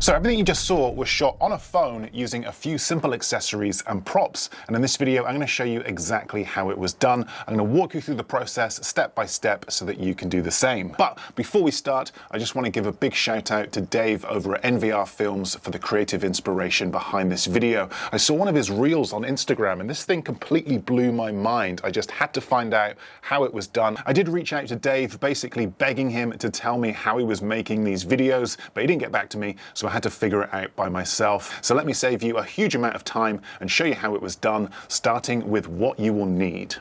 So everything you just saw was shot on a phone using a few simple accessories and props. And in this video, I'm going to show you exactly how it was done. I'm going to walk you through the process step by step so that you can do the same. But before we start, I just want to give a big shout out to Dave over at NVR Films for the creative inspiration behind this video. I saw one of his reels on Instagram and this thing completely blew my mind. I just had to find out how it was done. I did reach out to Dave, basically begging him to tell me how he was making these videos, but he didn't get back to me, so I had to figure it out by myself. So let me save you a huge amount of time and show you how it was done, starting with what you will need.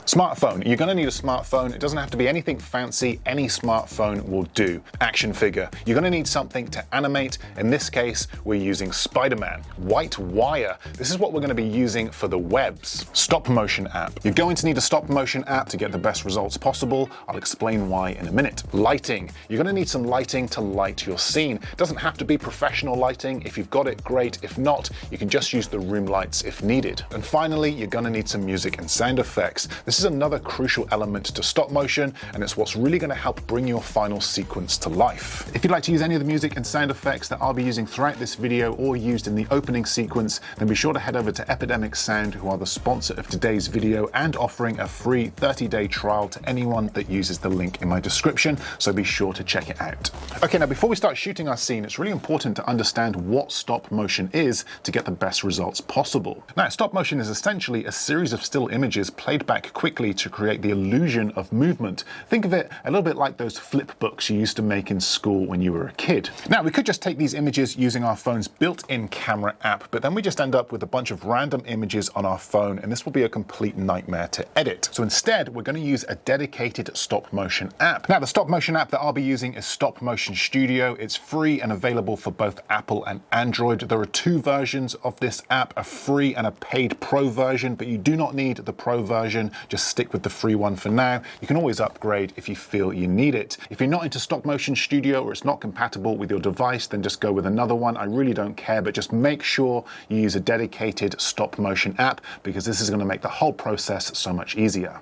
Smartphone. You're going to need a smartphone. It doesn't have to be anything fancy. Any smartphone will do. Action figure. You're going to need something to animate. In this case, we're using Spider-Man. White wire. This is what we're going to be using for the webs. Stop motion app. You're going to need a stop motion app to get the best results possible. I'll explain why in a minute. Lighting. You're going to need some lighting to light your scene. It doesn't have to be professional lighting. If you've got it, great. If not, you can just use the room lights if needed. And finally, you're going to need some music and sound effects. This is another crucial element to stop motion, and it's what's really going to help bring your final sequence to life. If you'd like to use any of the music and sound effects that I'll be using throughout this video or used in the opening sequence, then be sure to head over to Epidemic Sound, who are the sponsor of today's video and offering a free 30-day trial to anyone that uses the link in my description, so be sure to check it out. Okay, now before we start shooting our scene, it's really important to understand what stop motion is to get the best results possible. Now, stop motion is essentially a series of still images played back quickly to create the illusion of movement. Think of it a little bit like those flip books you used to make in school when you were a kid. Now, we could just take these images using our phone's built-in camera app, but then we just end up with a bunch of random images on our phone, and this will be a complete nightmare to edit. So instead, we're going to use a dedicated stop motion app. Now, the stop motion app that I'll be using is Stop Motion Studio. It's free and available for both Apple and Android. There are two versions of this app, a free and a paid pro version, but you do not need the pro version. Just stick with the free one for now. You can always upgrade if you feel you need it. If you're not into Stop Motion Studio or it's not compatible with your device, then just go with another one. I really don't care, but just make sure you use a dedicated stop motion app, because this is going to make the whole process so much easier.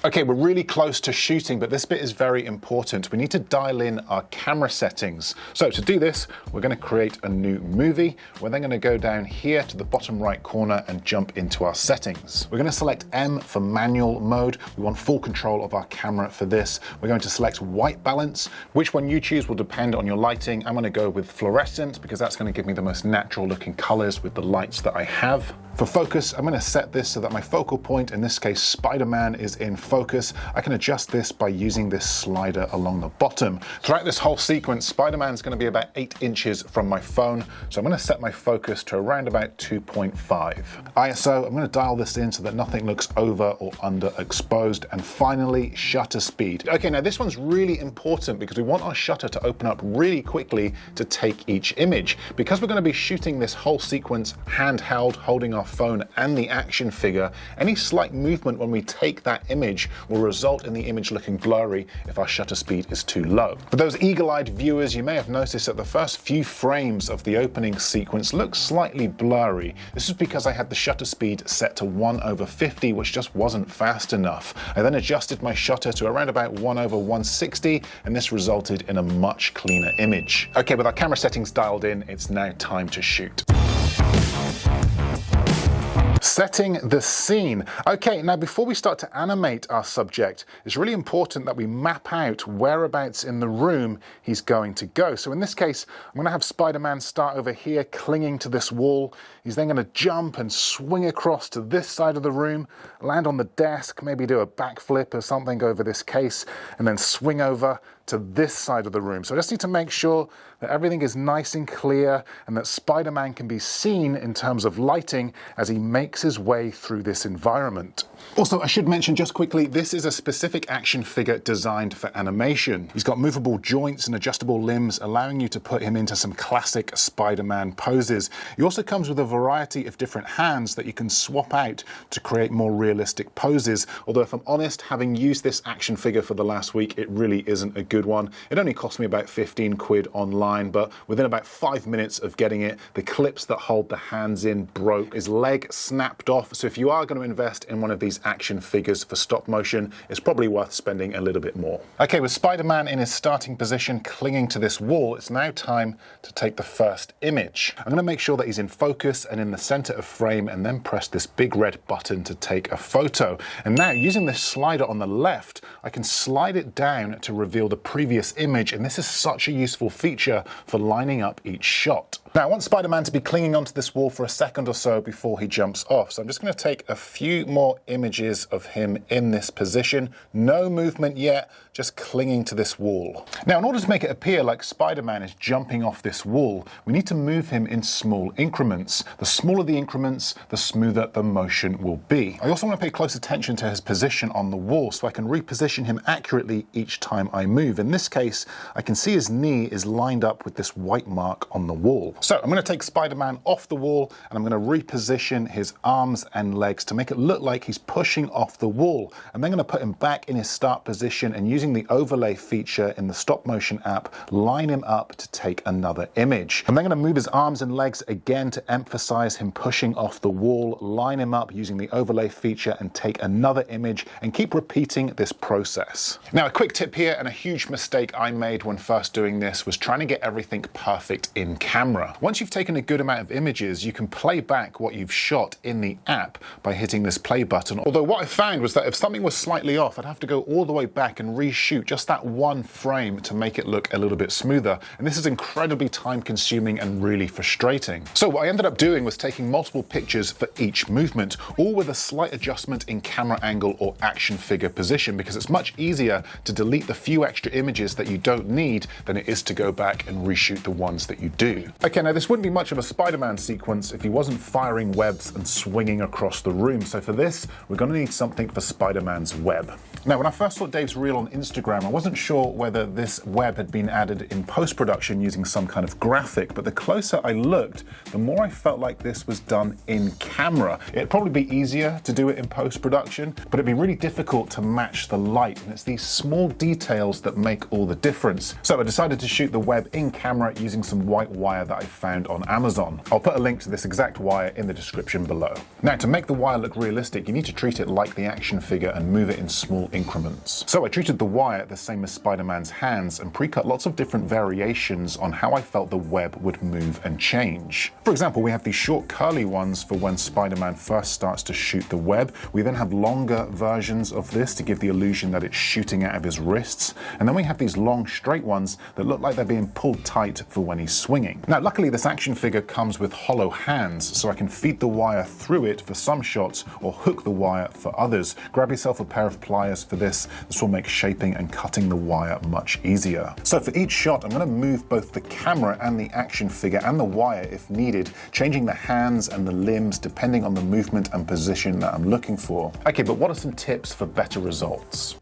Okay, we're really close to shooting, but this bit is very important. We need to dial in our camera settings. So to do this, we're going to create a new movie. We're then going to go down here to the bottom right corner and jump into our settings. We're going to select M for manual mode. We want full control of our camera for this. We're going to select white balance. Which one you choose will depend on your lighting. I'm going to go with fluorescent because that's going to give me the most natural looking colors with the lights that I have. For focus, I'm going to set this so that my focal point, in this case Spider-Man, is in focus. I can adjust this by using this slider along the bottom. Throughout this whole sequence, Spider-Man's going to be about 8 inches from my phone, so I'm going to set my focus to around about 2.5. ISO, I'm going to dial this in so that nothing looks over or underexposed. And finally, shutter speed. Okay, now this one's really important because we want our shutter to open up really quickly to take each image. Because we're going to be shooting this whole sequence handheld, holding our phone and the action figure, any slight movement when we take that image will result in the image looking blurry if our shutter speed is too low. For those eagle-eyed viewers, you may have noticed that the first few frames of the opening sequence look slightly blurry. This is because I had the shutter speed set to 1/50, which just wasn't fast enough. I then adjusted my shutter to around about 1/160, and this resulted in a much cleaner image. Okay, with our camera settings dialed in, it's now time to shoot. Setting the scene. Okay, now before we start to animate our subject, it's really important that we map out whereabouts in the room he's going to go. So in this case, I'm going to have Spider-Man start over here, clinging to this wall. He's then going to jump and swing across to this side of the room, land on the desk, maybe do a backflip or something over this case, and then swing over to this side of the room. So I just need to make sure that everything is nice and clear and that Spider-Man can be seen in terms of lighting as he makes his way through this environment. Also, I should mention just quickly, this is a specific action figure designed for animation. He's got movable joints and adjustable limbs, allowing you to put him into some classic Spider-Man poses. He also comes with a variety of different hands that you can swap out to create more realistic poses. Although if I'm honest, having used this action figure for the last week, it really isn't a good one. It only cost me about 15 quid online. fine, but within about 5 minutes of getting it, the clips that hold the hands in broke, his leg snapped off. So if you are going to invest in one of these action figures for stop motion, it's probably worth spending a little bit more. Okay, with Spider-Man in his starting position, clinging to this wall, it's now time to take the first image. I'm going to make sure that he's in focus and in the center of frame, and then press this big red button to take a photo. And now, using this slider on the left, I can slide it down to reveal the previous image, and this is such a useful feature for lining up each shot. Now, I want Spider-Man to be clinging onto this wall for a second or so before he jumps off. So I'm just going to take a few more images of him in this position. No movement yet, just clinging to this wall. Now, in order to make it appear like Spider-Man is jumping off this wall, we need to move him in small increments. The smaller the increments, the smoother the motion will be. I also want to pay close attention to his position on the wall so I can reposition him accurately each time I move. In this case, I can see his knee is lined up with this white mark on the wall. So I'm going to take Spider-Man off the wall, and I'm going to reposition his arms and legs to make it look like he's pushing off the wall. I'm then going to put him back in his start position, and using the overlay feature in the stop motion app, line him up to take another image. I'm then going to move his arms and legs again to emphasize him pushing off the wall, line him up using the overlay feature, and take another image, and keep repeating this process. Now, a quick tip here, and a huge mistake I made when first doing this, was trying to get everything perfect in camera. Once you've taken a good amount of images, you can play back what you've shot in the app by hitting this play button. Although what I found was that if something was slightly off, I'd have to go all the way back and reshoot just that one frame to make it look a little bit smoother. And this is incredibly time consuming and really frustrating. So what I ended up doing was taking multiple pictures for each movement, all with a slight adjustment in camera angle or action figure position, because it's much easier to delete the few extra images that you don't need than it is to go back and reshoot the ones that you do. Okay, now this wouldn't be much of a Spider-Man sequence if he wasn't firing webs and swinging across the room. So for this, we're going to need something for Spider-Man's web. Now, when I first saw Dave's reel on Instagram, I wasn't sure whether this web had been added in post-production using some kind of graphic, but the closer I looked, the more I felt like this was done in camera. It'd probably be easier to do it in post-production, but it'd be really difficult to match the light, and it's these small details that make all the difference. So I decided to shoot the web in camera using some white wire that I found on Amazon. I'll put a link to this exact wire in the description below. Now, to make the wire look realistic, you need to treat it like the action figure and move it in small increments. So I treated the wire the same as Spider-Man's hands and pre-cut lots of different variations on how I felt the web would move and change. For example, we have these short curly ones for when Spider-Man first starts to shoot the web. We then have longer versions of this to give the illusion that it's shooting out of his wrists. And then we have these long straight ones that look like they're being pulled tight for when he's swinging. Now, luckily this action figure comes with hollow hands, so I can feed the wire through it for some shots or hook the wire for others. Grab yourself a pair of pliers for this. This will make shaping and cutting the wire much easier. So for each shot, I'm going to move both the camera and the action figure and the wire if needed, changing the hands and the limbs depending on the movement and position that I'm looking for. Okay, but what are some tips for better results?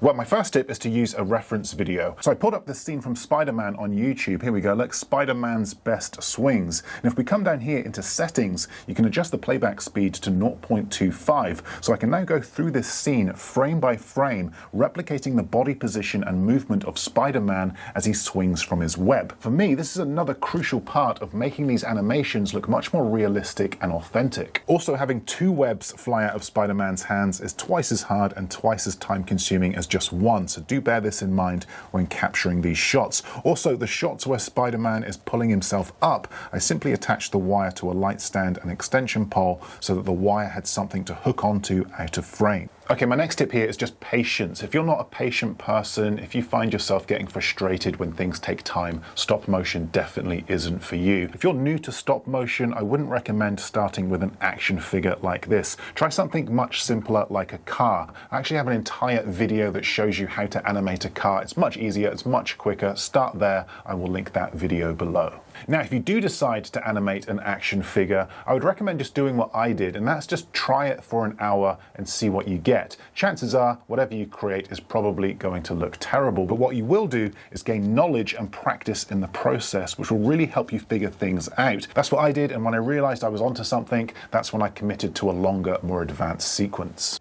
Well, my first tip is to use a reference video. So I pulled up this scene from Spider-Man on YouTube. Here we go, look, Spider-Man's best swings. And if we come down here into settings, you can adjust the playback speed to 0.25. So I can now go through this scene frame by frame, replicating the body position and movement of Spider-Man as he swings from his web. For me, this is another crucial part of making these animations look much more realistic and authentic. Also, having two webs fly out of Spider-Man's hands is twice as hard and twice as time consuming as just one, so do bear this in mind when capturing these shots. Also, the shots where Spider-Man is pulling himself up, I simply attached the wire to a light stand and extension pole so that the wire had something to hook onto out of frame. Okay, my next tip here is just patience. If you're not a patient person, if you find yourself getting frustrated when things take time, stop motion definitely isn't for you. If you're new to stop motion, I wouldn't recommend starting with an action figure like this. Try something much simpler like a car. I actually have an entire video that shows you how to animate a car. It's much easier, it's much quicker. Start there. I will link that video below. Now, if you do decide to animate an action figure, I would recommend just doing what I did, and that's just try it for an hour and see what you get. Chances are, whatever you create is probably going to look terrible, but what you will do is gain knowledge and practice in the process, which will really help you figure things out. That's what I did, and when I realized I was onto something, that's when I committed to a longer, more advanced sequence.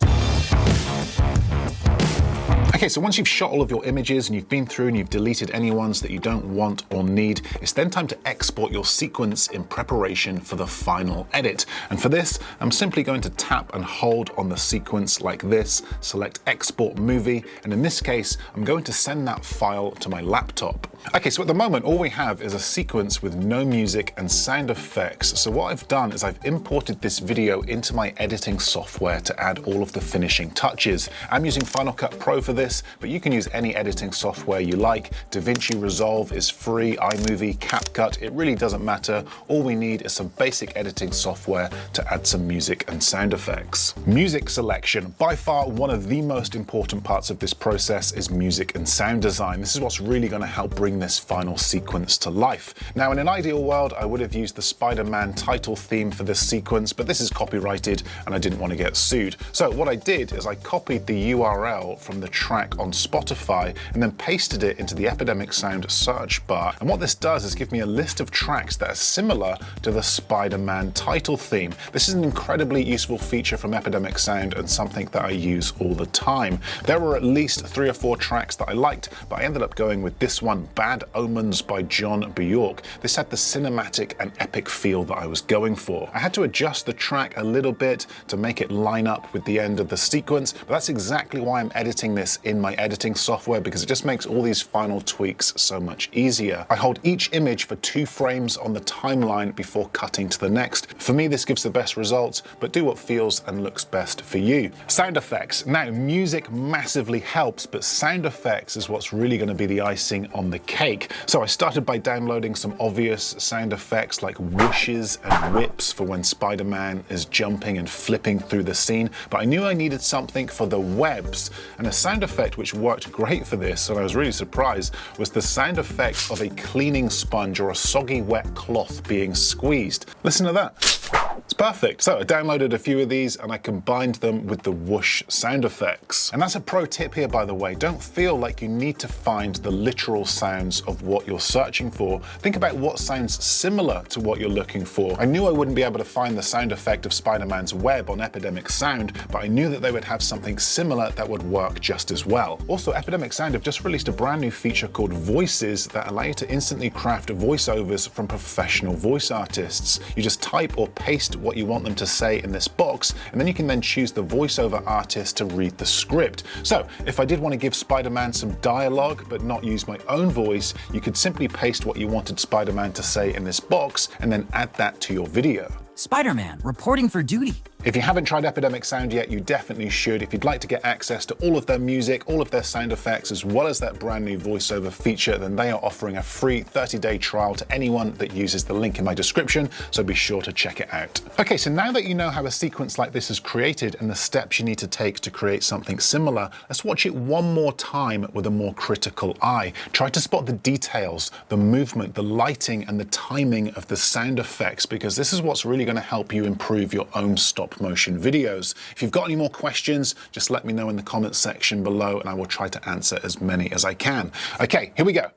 Okay, so once you've shot all of your images and you've been through and you've deleted any ones that you don't want or need, it's then time to export your sequence in preparation for the final edit. And for this, I'm simply going to tap and hold on the sequence like this, select Export Movie, and in this case, I'm going to send that file to my laptop. Okay, so at the moment, all we have is a sequence with no music and sound effects. So what I've done is I've imported this video into my editing software to add all of the finishing touches. I'm using Final Cut Pro for this, but you can use any editing software you like. DaVinci Resolve is free, iMovie, CapCut, it really doesn't matter. All we need is some basic editing software to add some music and sound effects. Music selection. By far, one of the most important parts of this process is music and sound design. This is what's really going to help bring this final sequence to life. Now, in an ideal world, I would have used the Spider-Man title theme for this sequence, but this is copyrighted and I didn't want to get sued. So what I did is I copied the URL from the track on Spotify and then pasted it into the Epidemic Sound search bar. And what this does is give me a list of tracks that are similar to the Spider-Man title theme. This is an incredibly useful feature from Epidemic Sound and something that I use all the time. There were at least 3 or 4 tracks that I liked, but I ended up going with this one, Bad Omens by John Bjork. This had the cinematic and epic feel that I was going for. I had to adjust the track a little bit to make it line up with the end of the sequence, but that's exactly why I'm editing this in my editing software, because it just makes all these final tweaks so much easier. I hold each image for 2 frames on the timeline before cutting to the next. For me, this gives the best results, but do what feels and looks best for you. Sound effects. Now, music massively helps, but sound effects is what's really going to be the icing on the cake. So I started by downloading some obvious sound effects like whooshes and whips for when Spider-Man is jumping and flipping through the scene, but I knew I needed something for the webs, and a sound effect which worked great for this, and I was really surprised, was the sound effect of a cleaning sponge or a soggy wet cloth being squeezed. Listen to that. It's perfect. So I downloaded a few of these and I combined them with the whoosh sound effects. And that's a pro tip here, by the way. Don't feel like you need to find the literal sounds of what you're searching for. Think about what sounds similar to what you're looking for. I knew I wouldn't be able to find the sound effect of Spider-Man's web on Epidemic Sound, but I knew that they would have something similar that would work just as well. Also, Epidemic Sound have just released a brand new feature called Voices that allow you to instantly craft voiceovers from professional voice artists. You just type or paste what you want them to say in this box, and then you can then choose the voiceover artist to read the script. So if I did want to give Spider-Man some dialogue but not use my own voice, you could simply paste what you wanted Spider-Man to say in this box and then add that to your video. Spider-Man reporting for duty. If you haven't tried Epidemic Sound yet, you definitely should. If you'd like to get access to all of their music, all of their sound effects, as well as that brand new voiceover feature, then they are offering a free 30-day trial to anyone that uses the link in my description, so be sure to check it out. Okay, so now that you know how a sequence like this is created and the steps you need to take to create something similar, let's watch it one more time with a more critical eye. Try to spot the details, the movement, the lighting, and the timing of the sound effects, because this is what's really going to help you improve your own stop motion videos. If you've got any more questions, just let me know in the comments section below and I will try to answer as many as I can. Okay, here we go.